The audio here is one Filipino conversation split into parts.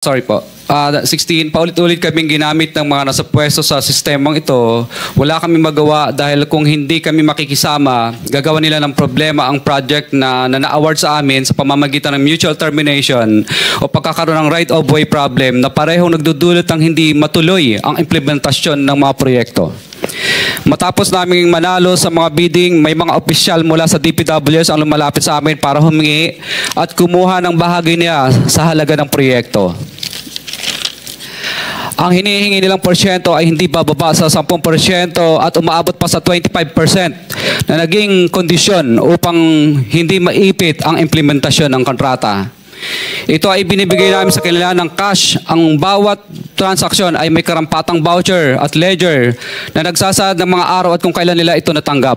Sorry po. 16, paulit-ulit kaming ginamit ng mga nasa pwesto sa sistemang ito. Wala kami magawa dahil kung hindi kami makikisama, gagawa nila ng problema ang project na na-award sa amin sa pamamagitan ng mutual termination o pagkakaroon ng right-of-way problem na parehong nagdudulot ng hindi matuloy ang implementasyon ng mga proyekto. Matapos naming manalo sa mga bidding, may mga opisyal mula sa DPWs ang lumalapit sa amin para humingi at kumuha ng bahagi niya sa halaga ng proyekto. Ang hinihingi nilang porsyento ay hindi bababa sa 10% at umaabot pa sa 25% na naging kondisyon upang hindi maipit ang implementasyon ng kontrata. Ito ay binibigay namin sa kanila ng cash. Ang bawat transaksyon ay may karampatang voucher at ledger na nagsasaad ng mga araw at kung kailan nila ito natanggap.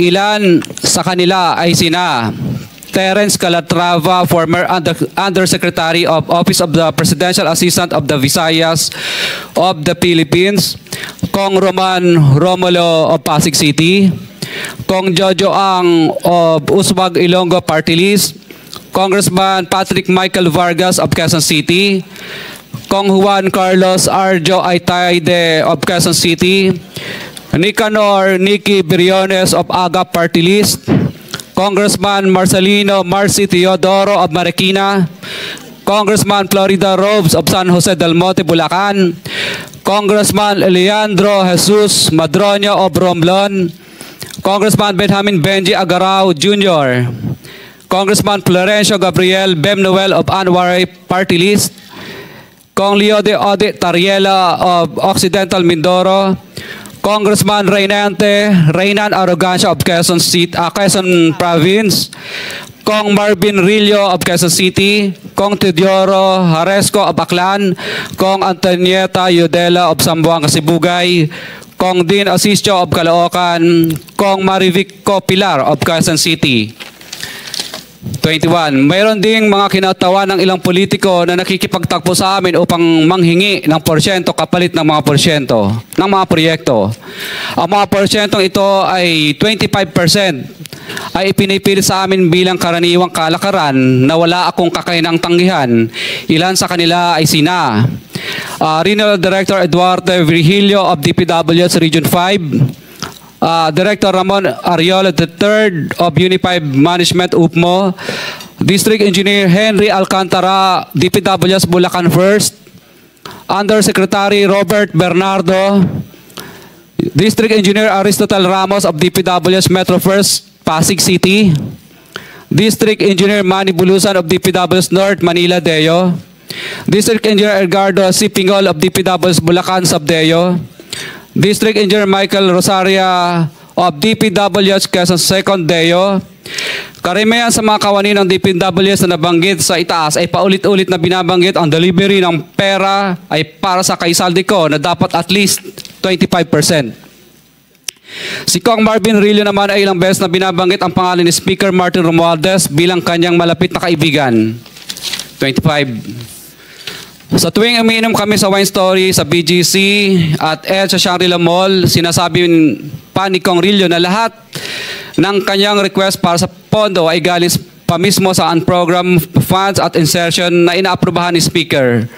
Ilan sa kanila ay sina Terence Calatrava, former Undersecretary of Office of the Presidential Assistant of the Visayas of the Philippines, Kong Roman Romulo of Pasig City, Kong Jojo Ang of Uswag Ilonggo Party List, Congressman Patrick Michael Vargas of Quezon City, Kong Juan Carlos Arjo Aitaide of Quezon City, Nicanor Nicky Briones of Aga Party List, Congressman Marcelino Marcy Teodoro of Marikina, Congressman Florida Robes of San Jose del Monte, Bulacan, Congressman Leandro Jesus Madroño of Romblon, Congressman Benjamin Benji Agarao Jr., Congressman Florencio Gabriel Bem Noel of Anwaray Party List, Kong Leo de Ode Tariela of Occidental Mindoro, Congressman Reynan Arrogancia of Quezon Province, Kong Marvin Rillo of Quezon City, Kong Teodoro Haresco of Aklan, Kong Antonieta Yudela of Zamboanga, Sibugay, Kong Dean Asisio of Caloocan, Kong Marivic Pilar of Quezon City. 21. Mayroon ding mga kinatawa ng ilang politiko na nakikipagtakbo sa amin upang manghingi ng porsyento kapalit ng mga porsyento ng mga proyekto. Ang mga porsyentong ito ay 25% ay ipinipilit sa amin bilang karaniwang kalakaran na wala akong kakainang tanggihan. Ilan sa kanila ay sina Regional Director Eduardo Virgilio of DPW's Region 5, Director Ramon Ariola III of Unified Management UPMO, District Engineer Henry Alcantara, DPW's Bulacan First, Undersecretary Robert Bernardo, District Engineer Aristotle Ramos of DPW's Metro First, Pasig City, District Engineer Manny Bulusan of DPW's North Manila Deo, District Engineer Edgardo C. Pingol of DPW's Bulacan Subdeo, District Engineer Michael Rosaria of DPW's Quezon Second Deo. Karamihan sa mga kawani ng DPWs na nabanggit sa itaas ay paulit-ulit na binabanggit ang delivery ng pera ay para sa kay Saldico na dapat at least 25%. Si Kong Marvin Rillo naman ay ilang beses na binabanggit ang pangalan ni Speaker Martin Romualdez bilang kanyang malapit na kaibigan. 25. Sa tuwing umiinom kami sa Wine Story, sa BGC at sa Shangri-La Mall, sinasabi pa ni Kong Rillo na lahat ng kanyang request para sa pondo ay galing pa mismo sa unprogrammed funds at insertion na inaaprubahan ni Speaker.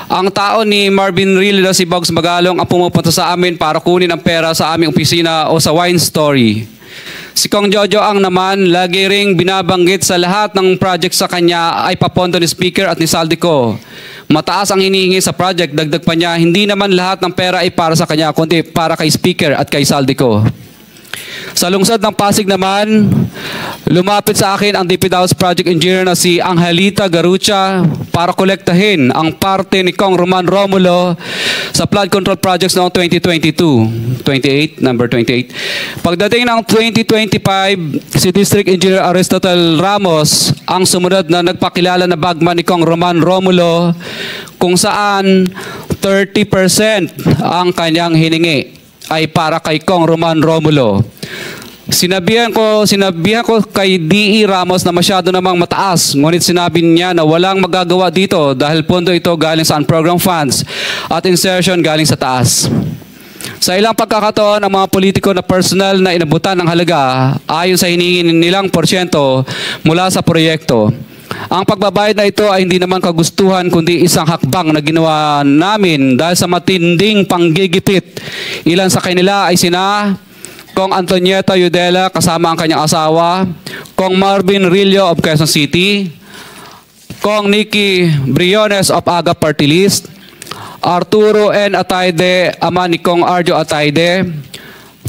Ang tao ni Marvin Rillo na si Bogs Magalong ang pumupunta sa amin para kunin ang pera sa aming opisina o sa Wine Story. Si Kong Jojo Ang naman, lagi ring binabanggit sa lahat ng project sa kanya ay papondo ni Speaker at ni Saldico. Mataas ang hinihingi sa project, dagdag pa niya, hindi naman lahat ng pera ay para sa kanya, kundi para kay Speaker at kay Saldico. Sa lungsod ng Pasig naman, lumapit sa akin ang DPW's project engineer na si Angelita Garucha para kolektahin ang parte ni Kong Roman Romulo sa flood control projects noong 2022. Number 28. Pagdating ng 2025, si District Engineer Aristotle Ramos ang sumunod na nagpakilala na bagman ni Kong Roman Romulo kung saan 30% ang kanyang hiningi ay para kay Kong Roman Romulo. Sinabihan ko kay D.E. Ramos na masyado namang mataas, ngunit sinabi niya na walang magagawa dito dahil pondo ito galing sa unprogrammed funds at insertion galing sa taas. Sa ilang pagkakataon, ang mga politiko na personal na inabutan ng halaga ayon sa hinihingi nilang porsyento mula sa proyekto. Ang pagbabayad na ito ay hindi naman kagustuhan kundi isang hakbang na ginawa namin dahil sa matinding panggigipit. Ilan sa kanila ay sina Kong Antonieta Yudela kasama ang kanyang asawa, Kong Marvin Rillo of Quezon City, Kong Nikki Briones of Aga Party List, Arturo N. Atayde, ama ni Kong Arjo Atayde,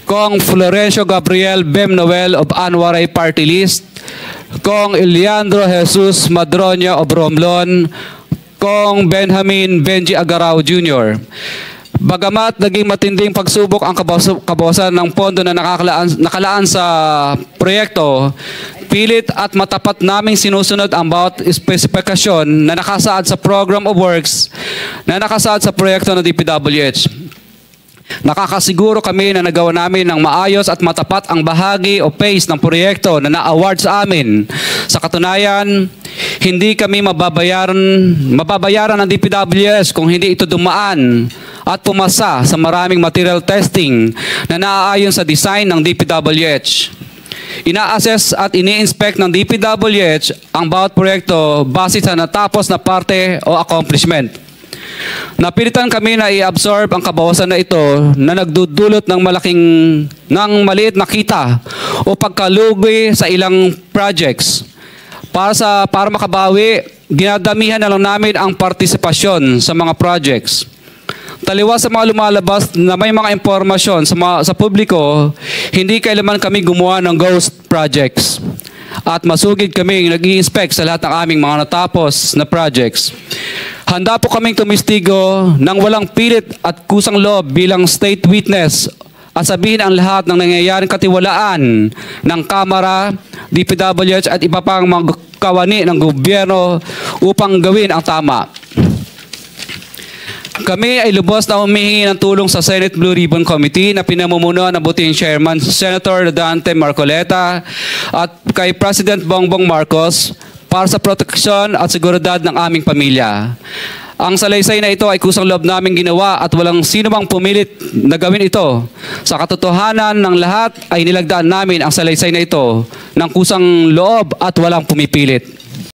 Kong Florencio Gabriel Bem Noel of Anwaray Party List, Kong Eliandro Jesus Madroño of Romblon, Kong Benjamin Benji Agarao Jr. Bagamat naging matinding pagsubok ang kabawasan ng pondo na nakalaan sa proyekto, pilit at matapat naming sinusunod ang bawat espesifikasyon na nakasaad sa Program of Works na nakasaad sa proyekto ng DPWH. Nakakasiguro kami na nagawa namin ng maayos at matapat ang bahagi o phase ng proyekto na na-award sa amin. Sa katunayan, hindi kami mababayaran ng DPWH kung hindi ito dumaan at pumasa sa maraming material testing na naaayon sa design ng DPWH. Ina-assess at ini-inspect ng DPWH ang bawat proyekto base sa natapos na parte o accomplishment. Napilitan kami na i-absorb ang kabawasan na ito na nagdudulot ng maliit na kita o pagkalugi sa ilang projects. Para makabawi, ginadamihan na lang namin ang partisipasyon sa mga projects. Taliwas sa mga lumalabas na may mga impormasyon sa publiko, hindi kailanman kami gumawa ng ghost projects. At masugid kaming nag-i-inspect sa lahat ng aming mga natapos na projects. Handa po kaming tumistigo ng walang pilit at kusang loob bilang state witness at sabihin ang lahat ng nangyayaring katiwalaan ng Kamara, DPWH at iba pang mga kawani ng gobyerno upang gawin ang tama. Kami ay lubos na humihingi ng tulong sa Senate Blue Ribbon Committee na pinamumunuan ng buting Chairman Senator Dante Marcoleta at kay President Bongbong Marcos para sa proteksyon at seguridad ng aming pamilya. Ang salaysay na ito ay kusang loob namin ginawa at walang sino mang pumilit na gawin ito. Sa katotohanan ng lahat ay nilagdaan namin ang salaysay na ito ng kusang loob at walang pumipilit.